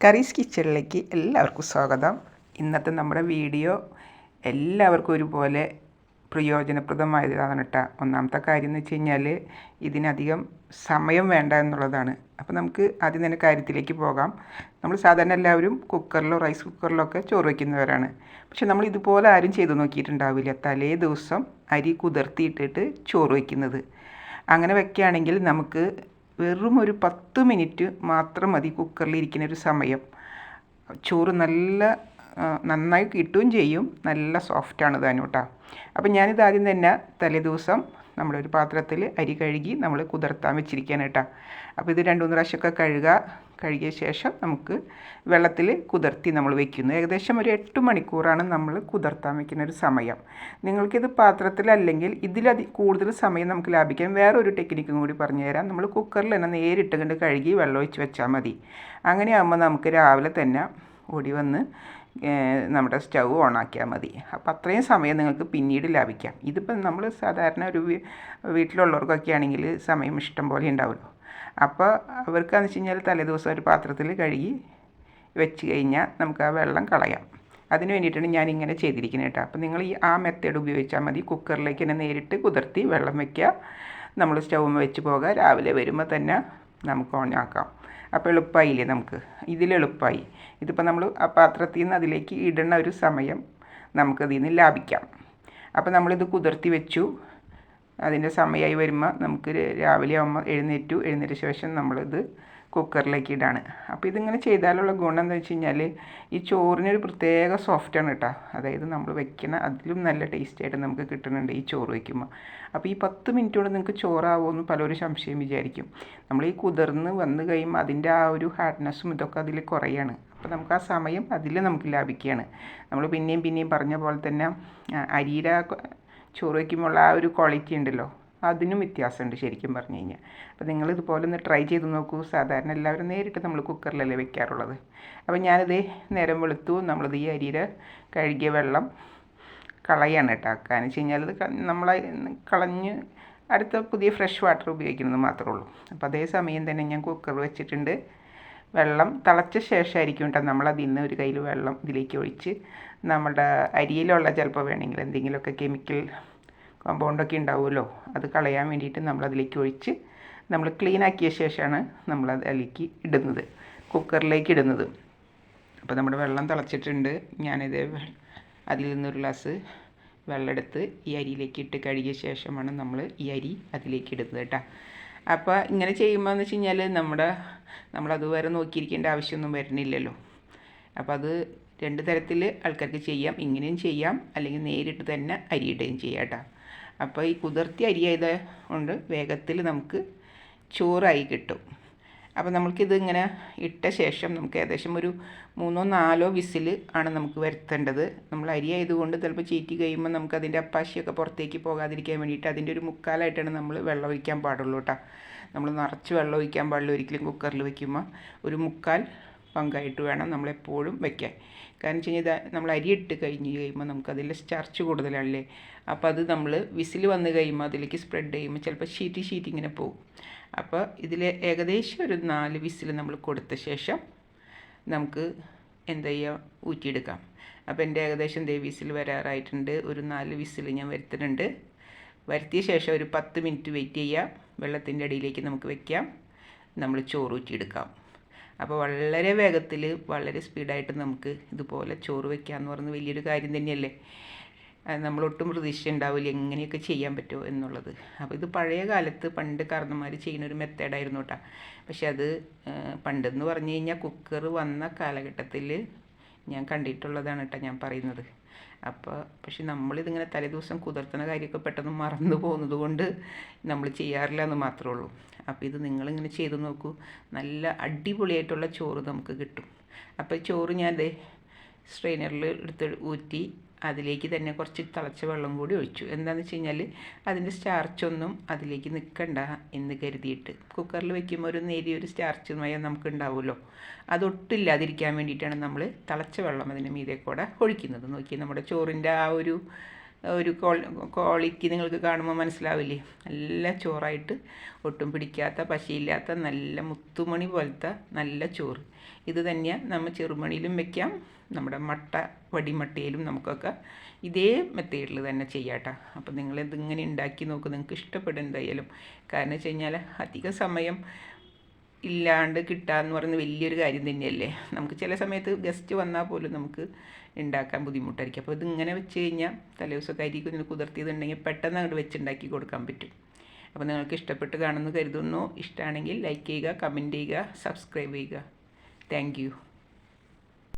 കറീസ് കിച്ചണിലേക്ക് എല്ലാവർക്കും സ്വാഗതം. ഇന്നത്തെ നമ്മുടെ വീഡിയോ എല്ലാവർക്കും ഒരുപോലെ പ്രയോജനപ്രദമായതാണ് കേട്ടോ. ഒന്നാമത്തെ കാര്യം എന്ന് വെച്ച് കഴിഞ്ഞാൽ ഇതിനധികം സമയം വേണ്ട എന്നുള്ളതാണ്. അപ്പോൾ നമുക്ക് ആദ്യം തന്നെ കാര്യത്തിലേക്ക് പോകാം. നമ്മൾ സാധാരണ എല്ലാവരും കുക്കറിലോ റൈസ് കുക്കറിലോ ഒക്കെ ചോറ് വയ്ക്കുന്നവരാണ്. പക്ഷെ നമ്മൾ ഇതുപോലെ ആരും ചെയ്ത് നോക്കിയിട്ടുണ്ടാവില്ല. തലേ ദിവസം അരി കുതിർത്തിയിട്ടിട്ട് ചോറ് വയ്ക്കുന്നത്. അങ്ങനെ വയ്ക്കുകയാണെങ്കിൽ നമുക്ക് വെറും ഒരു 10 മിനിറ്റ് മാത്രം മതി കുക്കറിലിരിക്കുന്ന ഒരു സമയം. ചോറ് നന്നായി കിട്ടുകയും ചെയ്യും, നല്ല സോഫ്റ്റാണ് താനും കേട്ടോ. അപ്പം ഞാനിത് ആദ്യം തന്നെ തലേ ദിവസം നമ്മളൊരു പാത്രത്തിൽ അരി കഴുകി നമ്മൾ കുതിർത്താൻ വെച്ചിരിക്കുകയാണ് കേട്ടോ. അപ്പോൾ ഇത് 2-3 പ്രാവശ്യമൊക്കെ കഴുകിയ ശേഷം നമുക്ക് വെള്ളത്തിൽ കുതിർത്തി നമ്മൾ വെക്കുന്നു. ഏകദേശം ഒരു 8 മണിക്കൂറാണ് നമ്മൾ കുതിർത്താൻ വെക്കുന്ന ഒരു സമയം. നിങ്ങൾക്കിത് പാത്രത്തിലല്ലെങ്കിൽ കൂടുതൽ സമയം നമുക്ക് ലാഭിക്കാൻ വേറൊരു ടെക്നിക്കും കൂടി പറഞ്ഞു തരാം. നമ്മൾ കുക്കറിൽ തന്നെ നേരിട്ട് കണ്ട് കഴുകി വെള്ളം ഒഴിച്ച് വെച്ചാൽ മതി. അങ്ങനെയാകുമ്പോൾ നമുക്ക് രാവിലെ തന്നെ ഓടി വന്ന് നമ്മുടെ സ്റ്റൗ ഓണാക്കിയാൽ മതി. അപ്പോൾ അത്രയും സമയം നിങ്ങൾക്ക് പിന്നീട് ലാഭിക്കാം. ഇതിപ്പം നമ്മൾ സാധാരണ ഒരു വീട്ടിലുള്ളവർക്കൊക്കെ ആണെങ്കിൽ സമയം ഇഷ്ടം പോലെ ഉണ്ടാവുമല്ലോ. അപ്പോൾ അവർക്കാന്ന് വെച്ച് കഴിഞ്ഞാൽ തലേദിവസം ഒരു പാത്രത്തിൽ കഴുകി വെച്ച് കഴിഞ്ഞാൽ നമുക്ക് ആ വെള്ളം കളയാം. അതിന് വേണ്ടിയിട്ടാണ് ഞാൻ ഇങ്ങനെ ചെയ്തിരിക്കുന്നത് കേട്ടോ. അപ്പോൾ നിങ്ങൾ ആ മെത്തേഡ് ഉപയോഗിച്ചാൽ മതി. കുക്കറിലേക്ക് തന്നെ നേരിട്ട് കുതിർത്തി വെള്ളം വയ്ക്കുക, നമ്മൾ സ്റ്റൗമ്മ വെച്ച് പോകാം. രാവിലെ വരുമ്പോൾ തന്നെ നമുക്ക് ഓണാക്കാം. അപ്പോൾ എളുപ്പമായില്ലേ നമുക്ക്? ഇതിലെളുപ്പമായി. ഇതിപ്പോൾ നമ്മൾ ആ പാത്രത്തിൽ നിന്ന് അതിലേക്ക് ഇടുന്ന ഒരു സമയം നമുക്കതിൽ നിന്ന് ലാഭിക്കാം. അപ്പോൾ നമ്മളിത് കുതിർത്തി വെച്ചു. അതിൻ്റെ സമയമായി വരുമ്പോൾ നമുക്ക് രാവിലെ ആകുമ്പോൾ എഴുന്നേറ്റ ശേഷം നമ്മളിത് കുക്കറിലേക്ക് ഇടാണ്. അപ്പോൾ ഇതിങ്ങനെ ചെയ്താലുള്ള ഗുണം എന്താ വെച്ച് കഴിഞ്ഞാൽ ഈ ചോറിനൊരു പ്രത്യേക സോഫ്റ്റാണ് കേട്ടോ. അതായത് നമ്മൾ വെക്കുന്ന അതിലും നല്ല ടേസ്റ്റായിട്ട് നമുക്ക് കിട്ടുന്നുണ്ട് ഈ ചോറ് വയ്ക്കുമ്പോൾ. അപ്പോൾ ഈ 10 മിനിറ്റ് കൊണ്ട് നിങ്ങൾക്ക് ചോറാവുമെന്ന് പലരും സംശയം വിചാരിക്കും. നമ്മൾ ഈ കുതിർന്ന് വന്ന് കഴിയുമ്പോൾ അതിൻ്റെ ആ ഒരു ഹാർഡ്നെസ്സും ഇതൊക്കെ അതിൽ കുറയാണ്. അപ്പോൾ നമുക്ക് ആ സമയം അതിൽ നമുക്ക് ലാഭിക്കുകയാണ്. നമ്മൾ പിന്നെയും പറഞ്ഞ പോലെ തന്നെ അരിയുടെ ചോറ് വയ്ക്കുമ്പോൾ ആ ഒരു ക്വാളിറ്റി ഉണ്ടല്ലോ, അതിനും വ്യത്യാസമുണ്ട് ശരിക്കും പറഞ്ഞു കഴിഞ്ഞാൽ. അപ്പോൾ നിങ്ങൾ ഇതുപോലെ ഒന്ന് ട്രൈ ചെയ്ത് നോക്കൂ. സാധാരണ എല്ലാവരും നേരിട്ട് നമ്മൾ കുക്കറിലല്ലേ വെക്കാറുള്ളത്. അപ്പോൾ ഞാനിത് നേരം വെളുത്തു നമ്മളിത് ഈ അരിയുടെ കഴുകിയ വെള്ളം കളയാണ് കേട്ടോ. കാരണം വെച്ച് കഴിഞ്ഞാൽ ഇത് നമ്മൾ കളഞ്ഞ് അടുത്ത പുതിയ ഫ്രഷ് വാട്ടർ ഉപയോഗിക്കുന്നത് മാത്രമേ ഉള്ളൂ. അപ്പോൾ അതേ സമയം തന്നെ ഞാൻ കുക്കർ വെച്ചിട്ടുണ്ട്. വെള്ളം തിളച്ച ശേഷമായിരിക്കും കേട്ടോ നമ്മളതിൽ നിന്ന് ഒരു കയ്യിൽ വെള്ളം ഇതിലേക്ക് ഒഴിച്ച് നമ്മുടെ അരിയിലുള്ള ചിലപ്പോൾ വേണമെങ്കിൽ എന്തെങ്കിലുമൊക്കെ കെമിക്കൽ കോമ്പൗണ്ടൊക്കെ ഉണ്ടാവുമല്ലോ, അത് കളയാൻ വേണ്ടിയിട്ട് നമ്മളതിലേക്ക് ഒഴിച്ച് നമ്മൾ ക്ലീനാക്കിയ ശേഷമാണ് നമ്മളത് അതിലേക്ക് ഇടുന്നത്, കുക്കറിലേക്ക് ഇടുന്നത്. അപ്പോൾ നമ്മുടെ വെള്ളം തിളച്ചിട്ടുണ്ട്. ഞാനിത് അതിൽ നിന്നൊരു ഗ്ലാസ് വെള്ളം എടുത്ത് ഈ അരിയിലേക്ക് ഇട്ട് കഴുകിയ ശേഷമാണ് നമ്മൾ ഈ അരി അതിലേക്ക് ഇടുന്നത് കേട്ടോ. അപ്പോൾ ഇങ്ങനെ ചെയ്യുമ്പോൾ എന്ന് വെച്ച് കഴിഞ്ഞാൽ നമ്മളതുവരെ നോക്കിയിരിക്കേണ്ട ആവശ്യമൊന്നും വരുന്നില്ലല്ലോ. അപ്പോൾ അത് 2 തരത്തിൽ ആൾക്കാർക്ക് ചെയ്യാം. ഇങ്ങനെയും ചെയ്യാം, അല്ലെങ്കിൽ നേരിട്ട് തന്നെ അരിയിടുകയും ചെയ്യാം കേട്ടോ. അപ്പോൾ ഈ കുതിർത്തി അരിയായത് കൊണ്ട് വേഗത്തിൽ നമുക്ക് ചോറായി കിട്ടും. അപ്പോൾ നമുക്കിത് ഇങ്ങനെ ഇട്ട ശേഷം നമുക്ക് ഏകദേശം ഒരു 3-4 വിസിൽ ആണ് നമുക്ക് വരുത്തേണ്ടത്. നമ്മൾ അരി ആയതുകൊണ്ട് ചിലപ്പോൾ ചീറ്റി കഴിയുമ്പോൾ നമുക്ക് അതിൻ്റെ അപ്പാശിയൊക്കെ പുറത്തേക്ക് പോകാതിരിക്കാൻ വേണ്ടിയിട്ട് അതിൻ്റെ ഒരു 3/4ആയിട്ടാണ് നമ്മൾ വെള്ളം ഒഴിക്കാൻ പാടുള്ളൂ കേട്ടോ. നമ്മൾ നിറച്ച് വെള്ളം ഒഴിക്കാൻ പാടില്ല ഒരിക്കലും കുക്കറിൽ വയ്ക്കുമ്പോൾ. ഒരു 3/4 പങ്കായിട്ട് വേണം നമ്മളെപ്പോഴും വയ്ക്കാൻ. കാരണം വെച്ച് കഴിഞ്ഞാൽ നമ്മൾ അരി ഇട്ട് കഴിയുമ്പോൾ നമുക്കതിൽ സ്റ്റാർച്ച് കൂടുതലല്ലേ. അപ്പോൾ അത് നമ്മൾ വിസിൽ വന്ന് കഴിയുമ്പോൾ അതിലേക്ക് സ്പ്രെഡ് ചെയ്യുമ്പോൾ ചിലപ്പോൾ ഷീറ്റ് ഇങ്ങനെ പോകും. അപ്പോൾ ഇതിൽ ഏകദേശം ഒരു 4 വിസിൽ നമ്മൾ കൊടുത്ത ശേഷം നമുക്ക് എന്താ ചെയ്യുക, ഊറ്റിയെടുക്കാം. അപ്പോൾ എൻ്റെ ഏകദേശം വിസിൽ വരാറായിട്ടുണ്ട്. ഒരു 4 വിസിൽ ഞാൻ വരുത്തുന്നുണ്ട്. വരുത്തിയ ശേഷം ഒരു 10 മിനിറ്റ് വെയിറ്റ് ചെയ്യുക. വെള്ളത്തിൻ്റെ അടിയിലേക്ക് നമുക്ക് വയ്ക്കാം, നമ്മൾ ചോറ് ഊറ്റിയെടുക്കാം. അപ്പോൾ വളരെ വേഗത്തിൽ വളരെ സ്പീഡായിട്ട് നമുക്ക് ഇതുപോലെ ചോറ് വയ്ക്കാമെന്ന് പറയുന്നത് വലിയൊരു കാര്യം തന്നെയല്ലേ. നമ്മളൊട്ടും പ്രതീക്ഷ ഉണ്ടാവില്ല എങ്ങനെയൊക്കെ ചെയ്യാൻ പറ്റുമോ എന്നുള്ളത്. അപ്പോൾ ഇത് പഴയ കാലത്ത് പണ്ട് കാരണന്മാർ ചെയ്യുന്ന ഒരു മെത്തേഡായിരുന്നു കേട്ടോ. പക്ഷെ അത് പണ്ടെന്ന് പറഞ്ഞു കഴിഞ്ഞാൽ കുക്കർ വന്ന കാലഘട്ടത്തിൽ ഞാൻ കണ്ടിട്ടുള്ളതാണ് കേട്ടോ ഞാൻ പറയുന്നത്. പക്ഷെ നമ്മളിതിങ്ങനെ തലേദിവസം കുതിർത്തുന്ന കാര്യമൊക്കെ പെട്ടെന്ന് മറന്നു പോകുന്നത് കൊണ്ട് നമ്മൾ ചെയ്യാറില്ല എന്ന് മാത്രമേ ഉള്ളൂ. അപ്പോൾ ഇത് നിങ്ങളിങ്ങനെ ചെയ്ത് നോക്കൂ, നല്ല അടിപൊളിയായിട്ടുള്ള ചോറ് നമുക്ക് കിട്ടും. അപ്പോൾ ചോറ് ഞാൻ സ്ട്രെയിനറിൽ എടുത്ത് ഊറ്റി അതിലേക്ക് തന്നെ കുറച്ച് തിളച്ച വെള്ളം കൂടി ഒഴിച്ചു. എന്താണെന്ന് വെച്ച് കഴിഞ്ഞാൽ അതിൻ്റെ സ്റ്റാർച്ചൊന്നും അതിലേക്ക് നിൽക്കണ്ട എന്ന് കരുതിയിട്ട്. കുക്കറിൽ വയ്ക്കുമ്പോൾ ഒരു നേരിയൊരു സ്റ്റാർച്ച് മയം നമുക്ക് ഉണ്ടാവുമല്ലോ, അതൊട്ടില്ലാതിരിക്കാൻ വേണ്ടിയിട്ടാണ് നമ്മൾ തിളച്ച വെള്ളം അതിന് മീതെ കൂടെ ഒഴിക്കുന്നത്. നോക്കി നമ്മുടെ ചോറിൻ്റെ ആ ഒരു ഒരു ക്വാളിറ്റി നിങ്ങൾക്ക് കാണുമ്പോൾ മനസ്സിലാവില്ലേ? നല്ല ചോറായിട്ട് ഒട്ടും പിടിക്കാത്ത പശയില്ലാത്ത നല്ല മുത്തുമണി പോലത്തെ നല്ല ചോറ്. ഇത് തന്നെയാണ് നമ്മൾ ചെറുമണിയിലും വെക്കാം, നമ്മുടെ വടിമട്ടയിലും നമുക്കൊക്കെ ഇതേ മെത്തേഡിൽ തന്നെ ചെയ്യാട്ടോ. അപ്പോൾ നിങ്ങളിതിങ്ങനെ ഉണ്ടാക്കി നോക്കും, നിങ്ങൾക്ക് ഇഷ്ടപ്പെടും എന്തായാലും. കാരണം വെച്ച് കഴിഞ്ഞാൽ അധിക സമയം ഇല്ലാണ്ട് കിട്ടാന്ന് പറയുന്നത് വലിയൊരു കാര്യം തന്നെയല്ലേ. നമുക്ക് ചില സമയത്ത് ഗസ്റ്റ് വന്നാൽ പോലും നമുക്ക് ഉണ്ടാക്കാൻ ബുദ്ധിമുട്ടായിരിക്കും. അപ്പോൾ ഇതിങ്ങനെ വെച്ച് കഴിഞ്ഞാൽ തലേദിവസമൊക്കെ അരി കുതിർത്തിയതുണ്ടെങ്കിൽ പെട്ടെന്ന് അങ്ങോട്ട് വെച്ചുണ്ടാക്കി കൊടുക്കാൻ പറ്റും. അപ്പോൾ നിങ്ങൾക്ക് ഇഷ്ടപ്പെട്ട് കാണുമെന്ന് കരുതുന്നു. ഇഷ്ടമാണെങ്കിൽ ലൈക്ക് ചെയ്യുക, കമൻറ്റ് ചെയ്യുക, സബ്സ്ക്രൈബ് ചെയ്യുക. Thank you.